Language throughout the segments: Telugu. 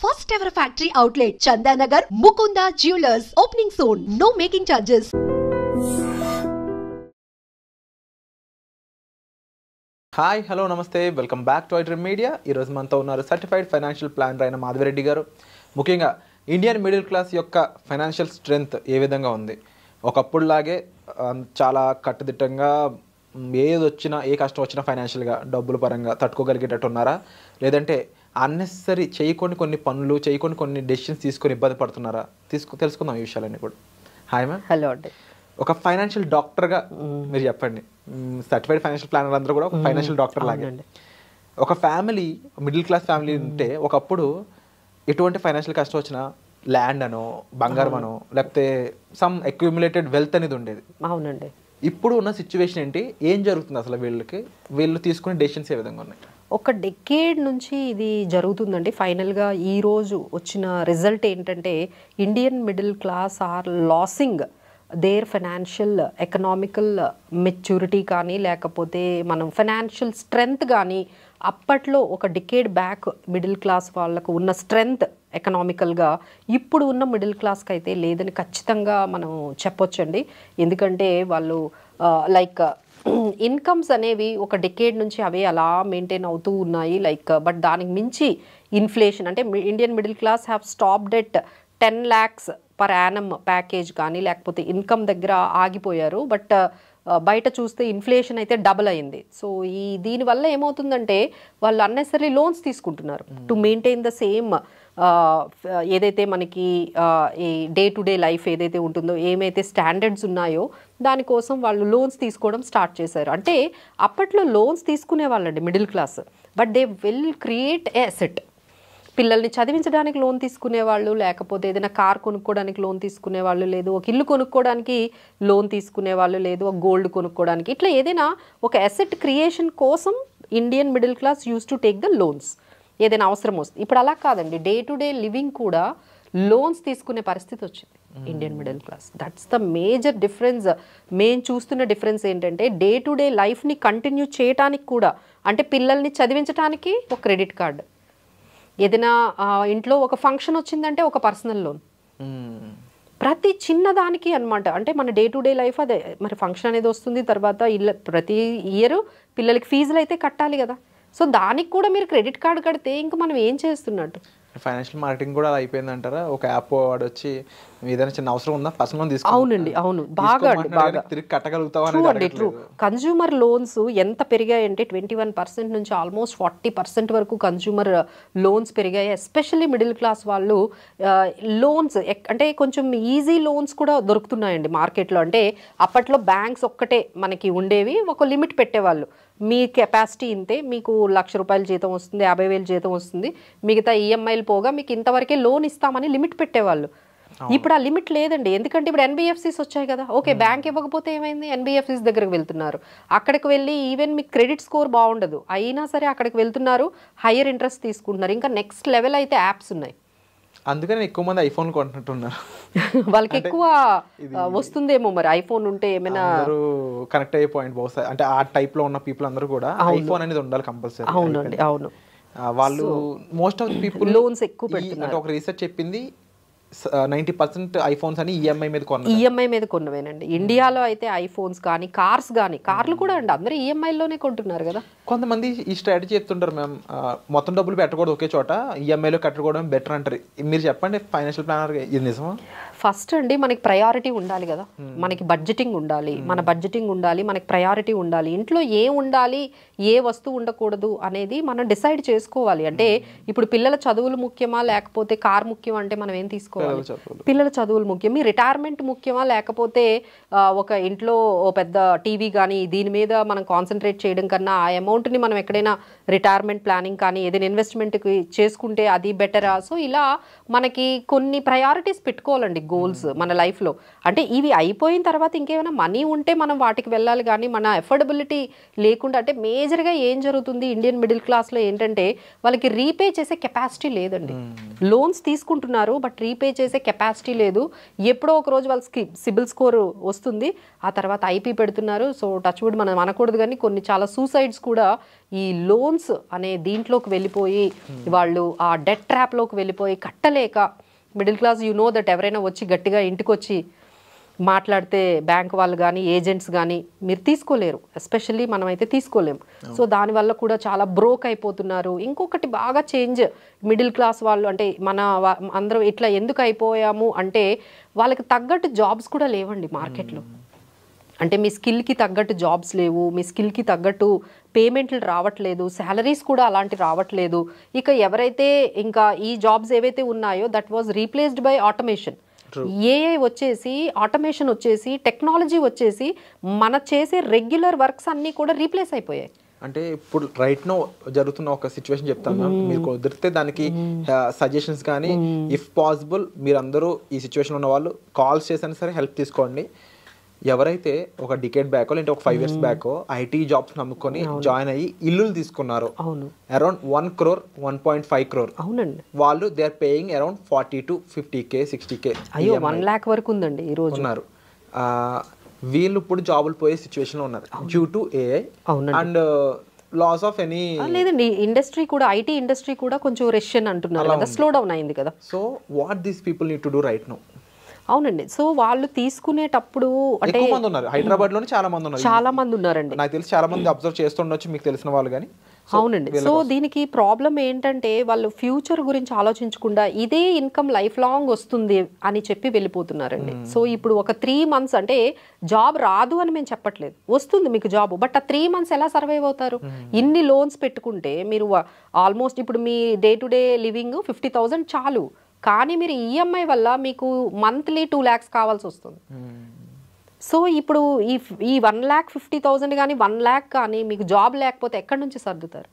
First ever factory outlet, Chandanagar, Mukunda Jewelers, opening soon. No making charges. Hi hello నమస్తే welcome back to iDream media. ఈరోజు మనతో ఉన్నారు సర్టిఫైడ్ ఫైనాన్షియల్ ప్లానర్ అయిన మాధవిరెడ్డి గారు. ముఖ్యంగా ఇండియన్ మిడిల్ క్లాస్ యొక్క ఫైనాన్షియల్ స్ట్రెంగ్త్ ఏ విధంగా ఉంది, ఒకప్పుడులాగే చాలా కట్టుదిట్టంగా ఏది వచ్చినా ఏ కష్టం వచ్చినా ఫైనాన్షియల్గా డబ్బుల పరంగా తట్టుకోగలిగేటట్టు ఉన్నారా, లేదంటే అన్నెసరీ చేయకొని కొన్ని పనులు చేయకొని కొన్ని డెసిషన్స్ తీసుకొని ఇబ్బంది పడుతున్నారా, తెలుసుకుందాం ఈ విషయాలన్నీ కూడా. Hi ma'am. హలో అండి. ఒక ఫైనాన్షియల్ డాక్టర్గా మీరు చెప్పండి, సర్టిఫైడ్ ఫైనాన్షియల్ ప్లానర్ అందరూ కూడా ఒక ఫైనాన్షియల్ డాక్టర్ లాగే. ఒక ఫ్యామిలీ మిడిల్ క్లాస్ ఫ్యామిలీ ఉంటే ఒకప్పుడు ఎటువంటి ఫైనాన్షియల్ కష్టం వచ్చినా ల్యాండ్ అనో బంగారం అనో లేకపోతే సమ్ అక్యూములేటెడ్ వెల్త్ అనేది ఉండేది. అవునండి. ఇప్పుడు ఉన్న సిచ్యువేషన్ ఏంటి, ఏం జరుగుతుంది అసలు, వీళ్ళు తీసుకునే డెసిషన్స్ ఏ విధంగా ఉన్నాయి? ఒక డెకేడ్ నుంచి ఇది జరుగుతుందండి. ఫైనల్గా ఈరోజు వచ్చిన రిజల్ట్ ఏంటంటే Indian middle class are losing their financial economical maturity కానీ లేకపోతే మనం ఫైనాన్షియల్ స్ట్రెంగ్త్ కానీ అప్పట్లో ఒక డికేడ్ బ్యాక్ మిడిల్ క్లాస్ వాళ్ళకు ఉన్న స్ట్రెంగ్త్ ఎకనామికల్గా ఇప్పుడు ఉన్న మిడిల్ క్లాస్కి అయితే లేదని ఖచ్చితంగా మనం చెప్పొచ్చండి. ఎందుకంటే వాళ్ళు లైక్ ఇన్కమ్స్ అనేవి ఒక డికేడ్ నుంచి అవే అలా మెయింటైన్ అవుతూ ఉన్నాయి. లైక్ బట్ దానికి మించి ఇన్ఫ్లేషన్ అంటే Indian middle class have stopped at 10 lakhs per annum package కానీ లేకపోతే ఇన్కమ్ దగ్గర ఆగిపోయారు. బట్ బయట చూస్తే ఇన్ఫ్లేషన్ అయితే డబుల్ అయింది. సో దీనివల్ల ఏమవుతుందంటే వాళ్ళు అన్నెసరీ లోన్స్ తీసుకుంటున్నారు టు మెయింటైన్ ద సేమ్ ఏదైతే మనకి ఈ డే టు డే లైఫ్ ఏదైతే ఉంటుందో ఏమైతే స్టాండర్డ్స్ ఉన్నాయో దానికోసం వాళ్ళు లోన్స్ తీసుకోవడం స్టార్ట్ చేశారు. అంటే అప్పట్లో లోన్స్ తీసుకునే వాళ్ళండి middle class, but they will create a asset. పిల్లల్ని చదివించడానికి లోన్ తీసుకునేవాళ్ళు, లేకపోతే ఏదైనా కార్ కొనుక్కోవడానికి లోన్ తీసుకునేవాళ్ళు, లేదు ఒక ఇల్లు కొనుక్కోవడానికి లోన్ తీసుకునేవాళ్ళు, లేదు ఒక గోల్డ్ కొనుక్కోవడానికి, ఇట్లా ఏదైనా ఒక అసెట్ క్రియేషన్ కోసం Indian middle class use to take the loans ఏదైనా అవసరం వస్తుంది. ఇప్పుడు అలా కాదండి, డే టు డే లివింగ్ కూడా లోన్స్ తీసుకునే పరిస్థితి వచ్చింది Indian middle class. That's the major difference. మేము చూస్తున్న డిఫరెన్స్ ఏంటంటే డే టు డే లైఫ్ని కంటిన్యూ చేయడానికి కూడా, అంటే పిల్లల్ని చదివించడానికి ఒక క్రెడిట్ కార్డు, ఏదైనా ఇంట్లో ఒక ఫంక్షన్ వచ్చిందంటే ఒక పర్సనల్ లోన్, ప్రతి చిన్నదానికి అనమాట. అంటే మన డే టు డే లైఫ్ అదే. మరి ఫంక్షన్ అనేది వస్తుంది, తర్వాత ప్రతి ఇయర్ పిల్లలకి ఫీజులు అయితే కట్టాలి కదా. సో దానికి కూడా మీరు క్రెడిట్ కార్డు కడితే ఇంకా మనం ఏం చేస్తున్నట్టు? ఫైనాన్షియల్ మార్కెటింగ్ కూడా అలా అయిపోయింది అంటారా? ఒక యాప్ వాడు వచ్చి ఏదైనా చిన్న అవసరం ఉందా పర్సనల్ లోన్ తీసుకో. అవునండి, అవును, బాగా తిరిగి కట్టగలుగుతావా? కన్జ్యూమర్ లోన్స్ ఎంత పెరిగాయంటే 21% నుంచి ఆల్మోస్ట్ 40% వరకు కన్జ్యూమర్ లోన్స్ పెరిగాయి. ఎస్పెషల్లీ మిడిల్ క్లాస్ వాళ్ళు లోన్స్ అంటే కొంచెం ఈజీ లోన్స్ కూడా దొరుకుతున్నాయండి మార్కెట్లో. అంటే అప్పట్లో బ్యాంక్స్ ఒక్కటే మనకి ఉండేవి, ఒక లిమిట్ పెట్టేవాళ్ళు. మీ కెపాసిటీ ఇంతే, మీకు 1,00,000 రూపాయల జీతం వస్తుంది, 50,000 జీతం వస్తుంది, మిగతా ఈఎంఐలు పోగా మీకు ఇంతవరకే లోన్ ఇస్తామని లిమిట్ పెట్టేవాళ్ళు. ఇప్పుడు ఆ లిమిట్ లేదండి. ఎందుకంటే ఇప్పుడు ఎన్బిఎఫ్సిస్ వచ్చాయి కదా. ఓకే, బ్యాంక్ ఇవ్వకపోతే ఏమైంది, ఎన్బిఎఫ్సిస్ దగ్గరకు వెళ్తున్నారు. అక్కడికి వెళ్ళి ఈవెన్ మీకు క్రెడిట్ స్కోర్ బాగుండదు అయినా సరే అక్కడికి వెళ్తున్నారు, హయ్యర్ ఇంట్రెస్ట్ తీసుకుంటున్నారు. ఇంకా నెక్స్ట్ లెవెల్ అయితే యాప్స్ ఉన్నాయి. అందుకని ఎక్కువ మంది ఐఫోన్ కొంటున్నారు. వాళ్ళకి ఎక్కువ వస్తుందేమో మరి ఐఫోన్ ఉంటే ఏమైనా కనెక్ట్ అయ్యే పాయింట్ బహుశా. అంటే ఆ టైప్ లో ఉన్న పీపుల్ అందరూ కూడా ఐఫోన్ అనేది ఉండాలి కంపల్సరీ. అవునండి, అవును. వాళ్ళు most of the people loans ఎక్కువ పెడుతున్నారు. అంటే ఒక రీసెర్చ్ చెప్పింది 90% ఐఫోన్స్ అని ఈఎంఐ మీద కొన్నవేనండి. ఇండియాలో అయితే ఐఫోన్స్ కానీ కార్స్ కానీ, కార్లు కూడా అండి అందరూ ఈఎంఐలోనే కొంటున్నారు కదా. కొంతమంది ఈ స్ట్రాటజీ చెప్తుంటారు, మ్యామ్ మొత్తం డబ్బులు పెట్టకూడదు ఒకే చోట, ఈఎంఐలో కట్టుకోవడం బెటర్ అంటారు. మీరు చెప్పండి, ఫైనాన్షియల్ ప్లానర్ ఇది నిజమా? ఫస్ట్ అండి మనకి ప్రయారిటీ ఉండాలి కదా, మనకి బడ్జెటింగ్ ఉండాలి, మన బడ్జెటింగ్ ఉండాలి, మనకి ప్రయారిటీ ఉండాలి. ఇంట్లో ఏ ఉండాలి, ఏ వస్తువు ఉండకూడదు అనేది మనం డిసైడ్ చేసుకోవాలి. అంటే ఇప్పుడు పిల్లల చదువులు ముఖ్యమా లేకపోతే కార్ ముఖ్యమా అంటే మనం ఏం తీసుకోవాలి? పిల్లల చదువులు ముఖ్యం. మీ రిటైర్మెంట్ ముఖ్యమా లేకపోతే ఒక ఇంట్లో పెద్ద టీవీ కానీ దీని మీద మనం కాన్సన్ట్రేట్ చేయడం కన్నా ఆ అమౌంట్ని మనం ఎక్కడైనా రిటైర్మెంట్ ప్లానింగ్ కానీ ఏదైనా ఇన్వెస్ట్మెంట్కి చేసుకుంటే అది బెటరా? సో ఇలా మనకి కొన్ని ప్రయారిటీస్ పెట్టుకోవాలండి. గోల్స్ మన లైఫ్లో. అంటే ఇవి అయిపోయిన తర్వాత ఇంకేమైనా మనీ ఉంటే మనం వాటికి వెళ్ళాలి, కానీ మన ఎఫోర్డబిలిటీ లేకుండా అంటే మేజర్గా ఏం జరుగుతుంది ఇండియన్ మిడిల్ క్లాస్లో ఏంటంటే వాళ్ళకి రీపే చేసే కెపాసిటీ లేదండి. లోన్స్ తీసుకుంటున్నారు బట్ రీపే చేసే కెపాసిటీ లేదు. ఎప్పుడో ఒక రోజు వాళ్ళకి సిబిల్ స్కోర్ వస్తుంది, ఆ తర్వాత ఐపీ పెడుతున్నారు. సో టచ్ వుడ్ మనం అనకూడదు కానీ కొన్ని చాలా సూసైడ్స్ కూడా ఈ లోన్స్ అనే దీంట్లోకి వెళ్ళిపోయి వాళ్ళు ఆ డెట్ ట్రాప్లోకి వెళ్ళిపోయి కట్టలేక మిడిల్ క్లాస్ దట్ ఎవరైనా వచ్చి గట్టిగా ఇంటికి వచ్చి మాట్లాడితే బ్యాంక్ వాళ్ళు కానీ ఏజెంట్స్ కానీ మీరు తీసుకోలేరు, ఎస్పెషల్లీ మనమైతే తీసుకోలేము. సో దానివల్ల కూడా చాలా బ్రోక్ అయిపోతున్నారు. ఇంకొకటి బాగా చేంజ్ మిడిల్ క్లాస్ వాళ్ళు అంటే అందరం ఇట్లా ఎందుకు అయిపోయాము అంటే వాళ్ళకి తగ్గట్టు జాబ్స్ కూడా లేవండి మార్కెట్లో. అంటే మీ స్కిల్కి తగ్గట్టు జాబ్స్ లేవు, మీ స్కిల్కి తగ్గట్టు పేమెంట్లు రావట్లేదు, శాలరీస్ కూడా అలాంటి రావట్లేదు. ఇక ఎవరైతే ఇంకా ఈ జాబ్స్ ఏవైతే ఉన్నాయో that was replaced by automation. AI వచ్చేసి ఆటోమేషన్ వచ్చేసి టెక్నాలజీ వచ్చేసి మన చేసే రెగ్యులర్ వర్క్స్ అన్నీ కూడా రీప్లేస్ అయిపోయాయి. అంటే ఇప్పుడు రైట్ నో జరుగుతున్న ఒక సిచ్యువేషన్ చెప్తాను మ్యామ్, మీరు కుదిరితే దానికి సజెషన్స్ కానీ ఇఫ్ పాసిబుల్ మీరందరూ ఈ సిచ్యువేషన్ ఉన్న వాళ్ళు కాల్స్ చేసినా సరే హెల్ప్ తీసుకోండి. ఎవరైతే ఒక డికేడ్ బ్యాక్ లేదంటే ఒక 5 years బ్యాక్ ఐటీ జాబ్స్ నమ్ముకొని జాయిన్ అయ్యి ఇల్లులు తీసుకున్నారు, అరౌండ్ 1 crore 1.5 crore. అవునండి, వాళ్ళు they are paying around 40 to 50K 60K. అయ్యో 1 lakh వరకు ఉందండి ఈ రోజు ఉన్నారు. వీళ్ళు ఇప్పుడు జాబులు పోయే సిచ్యువేషన్ లో ఉన్నారు due to AI and loss of any. లేదండి, ఇండస్ట్రీ కూడా ఐటీ ఇండస్ట్రీ కూడా కొంచెం రెషన్ అంటున్నారు కదా, స్లో డౌన్ అయింది కదా. So what these people need to do right now? అవునండి, సో వాళ్ళు తీసుకునేటప్పుడు అంటే హైదరాబాద్ లోనే చాలా మంది ఉన్నారండి, నాకు తెలిసి చాలా మంది అబ్జర్వ్ చేస్తుండొచ్చు మీకు తెలిసిన వాళ్ళు కానీ. అవునండి, సో దీనికి ప్రాబ్లం ఏంటంటే వాళ్ళు ఫ్యూచర్ గురించి ఆలోచించకుండా ఇదే ఇన్కమ్ లైఫ్ లాంగ్ వస్తుంది అని చెప్పి వెళ్ళిపోతున్నారండి. సో ఇప్పుడు ఒక 3 months అంటే జాబ్ రాదు అని మేము చెప్పట్లేదు, వస్తుంది మీకు జాబ్, బట్ ఆ 3 months ఎలా సర్వైవ్ అవుతారు? ఇన్ని లోన్స్ పెట్టుకుంటే మీరు ఆల్మోస్ట్ ఇప్పుడు మీ డే టు డే లివింగ్ 50,000 చాలు, కానీ మీరు ఈఎంఐ వల్ల మీకు మంత్లీ 2 lakhs కావాల్సి వస్తుంది. సో ఇప్పుడు ఈ 1,50,000 కానీ 1 lakh కానీ మీకు జాబ్ లేకపోతే ఎక్కడి నుంచి సర్దుతారు?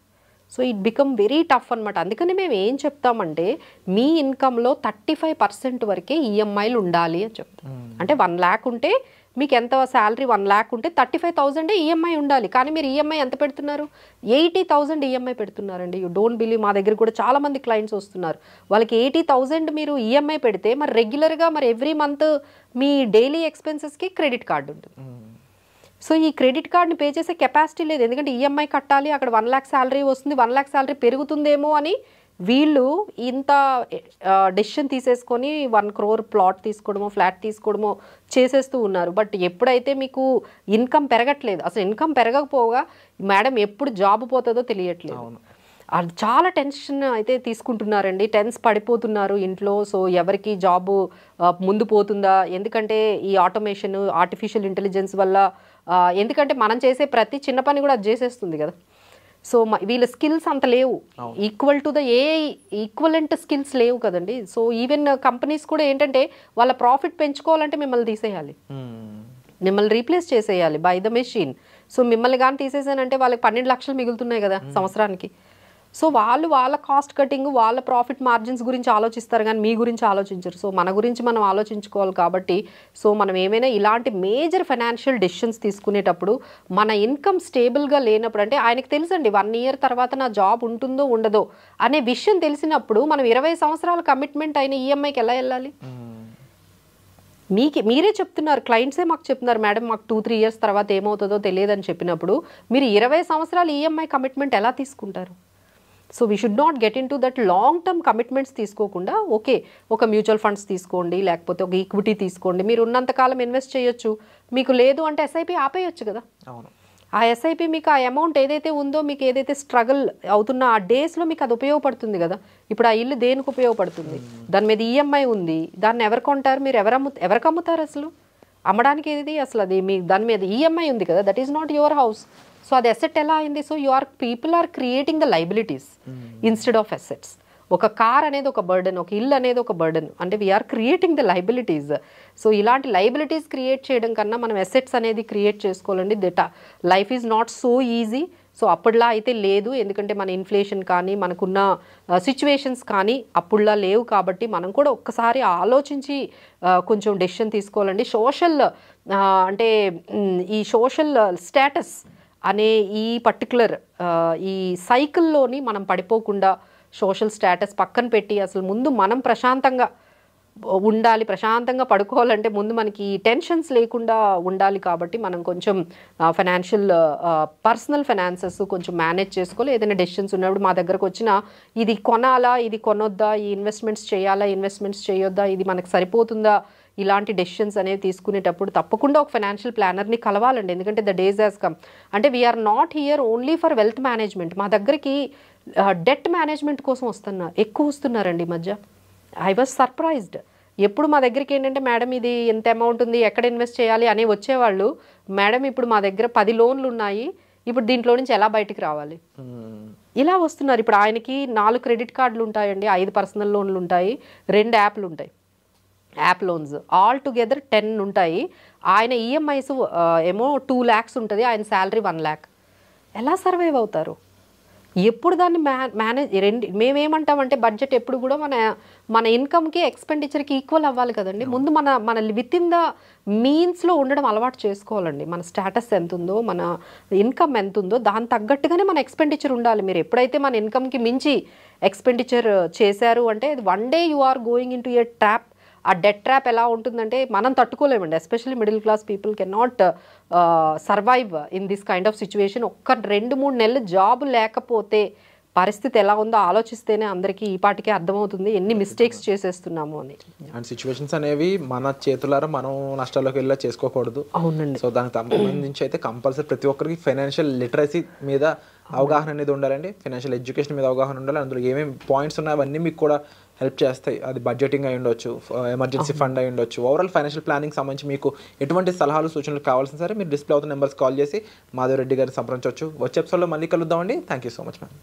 So it become very tough అనమాట. అందుకని మేము ఏం చెప్తామంటే మీ ఇన్కంలో 35% వరకే ఈఎంఐలు ఉండాలి అని చెప్తాం. అంటే 1 lakh ఉంటే మీకు ఎంత శాలరీ 1 lakh ఉంటే 35,000 ఈఎంఐ ఉండాలి, కానీ మీరు ఈఎంఐ ఎంత పెడుతున్నారు? 80,000 ఈఎంఐ పెడుతున్నారండి. యూ డోంట్ బిలీవ్, మా దగ్గర కూడా చాలా మంది క్లయింట్స్ వస్తున్నారు, వాళ్ళకి 80,000 మీరు ఈఎంఐ పెడితే మరి రెగ్యులర్గా మరి ఎవ్రీ మంత్ మీ డైలీ ఎక్స్పెన్సెస్కి క్రెడిట్ కార్డు ఉంటుంది. సో ఈ క్రెడిట్ కార్డ్ని పే చేసే కెపాసిటీ లేదు, ఎందుకంటే ఈఎంఐ కట్టాలి, అక్కడ 1 lakh శాలరీ వస్తుంది, 1 lakh శాలరీ పెరుగుతుందేమో అని వీళ్ళు ఇంత డెసిషన్ తీసేసుకొని 1 crore ప్లాట్ తీసుకోవడమో ఫ్లాట్ తీసుకోవడమో చేసేస్తూ ఉన్నారు. బట్ ఎప్పుడైతే మీకు ఇన్కమ్ పెరగట్లేదు, అసలు ఇన్కమ్ పెరగకపోగా మేడం ఎప్పుడు జాబ్ పోతుందో తెలియట్లేదు, అది చాలా టెన్షన్ అయితే తీసుకుంటున్నారండి, టెన్స్ పడిపోతున్నారు ఇంట్లో. సో ఎవరికి జాబు ముందు పోతుందా, ఎందుకంటే ఈ ఆటోమేషన్ ఆర్టిఫిషియల్ ఇంటెలిజెన్స్ వల్ల, ఎందుకంటే మనం చేసే ప్రతి చిన్న పని కూడా అది చేసేస్తుంది కదా. సో వీళ్ళ స్కిల్స్ అంత లేవు, equal to the AI equivalent skills లేవు కదండి. సో ఈవెన్ కంపెనీస్ కూడా ఏంటంటే వాళ్ళ ప్రాఫిట్ పెంచుకోవాలంటే మిమ్మల్ని తీసేయాలి, మిమ్మల్ని రీప్లేస్ చేసేయాలి బై ద మెషిన్. సో మిమ్మల్ని కానీ తీసేసానంటే వాళ్ళకి 12 లక్షలు మిగులుతున్నాయి కదా సంవత్సరానికి. సో వాళ్ళు వాళ్ళ కాస్ట్ కటింగ్ వాళ్ళ ప్రాఫిట్ మార్జిన్స్ గురించి ఆలోచిస్తారు కానీ మీ గురించి ఆలోచించరు. సో మన గురించి మనం ఆలోచించుకోవాలి కాబట్టి సో మనం ఏమైనా ఇలాంటి మేజర్ ఫైనాన్షియల్ డెసిషన్స్ తీసుకునేటప్పుడు మన ఇన్కమ్ స్టేబుల్గా లేనప్పుడు, అంటే ఆయనకు తెలుసండి 1 year తర్వాత నా జాబ్ ఉంటుందో ఉండదో అనే విషయం తెలిసినప్పుడు మనం 20 సంవత్సరాల కమిట్మెంట్ అయిన ఈఎంఐకి ఎలా వెళ్ళాలి? మీరే చెప్తున్నారు, క్లయింట్సే మాకు చెప్తున్నారు, మేడం మాకు 2-3 years తర్వాత ఏమవుతుందో తెలియదని చెప్పినప్పుడు మీరు 20 సంవత్సరాలు ఈఎంఐ కమిట్మెంట్ ఎలా తీసుకుంటారు? So we should not get in to that long term commitments తీసుకోకుండా ఓకే ఒక మ్యూచువల్ ఫండ్స్ తీసుకోండి, లేకపోతే ఒక ఈక్విటీ తీసుకోండి, మీరు ఉన్నంతకాలం ఇన్వెస్ట్ చేయొచ్చు, మీకు లేదు అంటే ఎస్ఐపి ఆపేయచ్చు కదా. ఆ ఎస్ఐపి మీకు ఆ అమౌంట్ ఏదైతే ఉందో మీకు ఏదైతే స్ట్రగుల్ అవుతున్న ఆ డేస్లో మీకు అది ఉపయోగపడుతుంది కదా. ఇప్పుడు ఆ ఇల్లు దేనికి ఉపయోగపడుతుంది? దాని మీద ఈఎంఐ ఉంది, దాన్ని ఎవరు కొంటారు? మీరు ఎవరికి అమ్ముతారు? అసలు అమ్మడానికి ఏది అసలు అది మీ దాని మీద ఈఎంఐ ఉంది కదా, that is not your house. So అది అసెట్ ఎలా అయింది? So people are creating the liabilities instead of assets. ఒక కార్ అనేది ఒక బర్డెన్, ఒక ఇల్లు అనేది ఒక బర్డెన్, అంటే we are creating the liabilities. So ఇలాంటి లైబిలిటీస్ క్రియేట్ చేయడం కన్నా మనం అసెట్స్ అనేది క్రియేట్ చేసుకోవాలండి. Life is not so easy. So అప్పటిలా అయితే లేదు, ఎందుకంటే మన ఇన్ఫ్లేషన్ కానీ మనకున్న సిచ్యువేషన్స్ కానీ అప్పుడులా లేవు. కాబట్టి మనం కూడా ఒక్కసారి ఆలోచించి కొంచెం డెసిషన్ తీసుకోవాలండి. సోషల్ అంటే ఈ సోషల్ స్టేటస్ అనే ఈ పర్టికులర్ ఈ సైకిల్లోని మనం పడిపోకుండా సోషల్ స్టేటస్ పక్కన పెట్టి అసలు ముందు మనం ప్రశాంతంగా ఉండాలి. ప్రశాంతంగా పడుకోవాలంటే ముందు మనకి టెన్షన్స్ లేకుండా ఉండాలి. కాబట్టి మనం కొంచెం ఫైనాన్షియల్ పర్సనల్ ఫైనాన్సెస్ కొంచెం మేనేజ్ చేసుకోవాలి. ఏదైనా డెసిషన్స్ ఉన్నప్పుడు మా దగ్గరకు వచ్చిన ఇది కొనాలా, ఇది కొనొద్దా, ఈ ఇన్వెస్ట్మెంట్స్ చేయాలా, ఇన్వెస్ట్మెంట్స్ చేయొద్దా, ఇది మనకు సరిపోతుందా, ఇలాంటి డెసిషన్స్ అనేవి తీసుకునేటప్పుడు తప్పకుండా ఒక ఫైనాన్షియల్ ప్లానర్ని కలవాలండి. ఎందుకంటే ద డేస్ హ్యాస్ కమ్. అంటే we are not here only for wealth management. మా దగ్గరికి డెట్ మేనేజ్మెంట్ కోసం ఎక్కువ వస్తున్నారండి ఈ మధ్య. I was surprised. ఎప్పుడు మా దగ్గరికి ఏంటంటే మేడం ఇది ఎంత అమౌంట్ ఉంది, ఎక్కడ ఇన్వెస్ట్ చేయాలి అని వచ్చేవాళ్ళు. మేడం ఇప్పుడు మా దగ్గర 10 లోన్లు ఉన్నాయి, ఇప్పుడు దీంట్లో నుంచి ఎలా బయటికి రావాలి, ఇలా వస్తున్నారు. ఇప్పుడు ఆయనకి 4 క్రెడిట్ కార్డులు ఉంటాయండి, 5 పర్సనల్ లోన్లు ఉంటాయి, 2 యాప్లు ఉంటాయి, యాప్ లోన్స్ ఆల్ టుగెదర్ 10 ఉంటాయి. ఆయన ఈఎంఐస్ ఏమో 2 lakhs ఉంటుంది, ఆయన శాలరీ 1 lakh. ఎలా సర్వైవ్ అవుతారు? ఎప్పుడు దాన్ని మేనేజ్ మేమేమంటామంటే బడ్జెట్ ఎప్పుడు కూడా మన ఇన్కమ్కి ఎక్స్పెండిచర్కి ఈక్వల్ అవ్వాలి కదండి. ముందు మన విత్ ఇన్ ద మీన్స్లో ఉండడం అలవాటు చేసుకోవాలండి. మన స్టేటస్ ఎంత ఉందో, మన ఇన్కమ్ ఎంత ఉందో దాని తగ్గట్టుగానే మన ఎక్స్పెండిచర్ ఉండాలి. మీరు ఎప్పుడైతే మన ఇన్కమ్కి మించి ఎక్స్పెండిచర్ చేశారు అంటే one day you are going in to a trap. ఆ డెట్ ట్రాప్ ఎలా ఉంటుందంటే మనం తట్టుకోలేమండి. Especially middle class people can not survive in this kind of situation. 2-3 నెలలు జాబ్ లేకపోతే పరిస్థితి ఎలా ఉందో ఆలోచిస్తేనే అందరికీ ఈ పాటికే అర్థమవుతుంది ఎన్ని మిస్టేక్స్ చేసేస్తున్నాము అని. అండ్ సిచ్యువేషన్స్ అనేవి మన చేతులారా మనం నష్టాల్లోకి వెళ్ళి చేసుకోకూడదు. అవునండి. సో దానికి సంబంధించి అయితే కంపల్సరీ ప్రతి ఒక్కరికి ఫైనాన్షియల్ లిటరసీ మీద అవగాహన అనేది ఉండాలండి. ఫైనాన్షియల్ ఎడ్యుకేషన్ మీద అవగాహన ఉండాలి. అందులో ఏమేమి పాయింట్స్ ఉన్నాయో అవన్నీ మీకు కూడా హెల్ప్ చేస్తాయి. అది బడ్జెటింగ్ అయి ఉండొచ్చు, ఎమర్జెన్సీ ఫండ్ అయి ఉండొచ్చు, ఓవరాల్ ఫైనాన్షియల్ ప్లానింగ్ సంబంధించి మీకు ఎటువంటి సలహాలు సూచనలు కావాల్సిన సరే మీరు డిస్ప్లే అవుతున్న నెంబర్స్ కాల్ చేసి మాధవ్ రెడ్డి గారిని సంప్రదించవచ్చు. వచ్చే ఎపిసోడ్లో మళ్ళీ కలుద్దామండి. Thank you so much ma'am.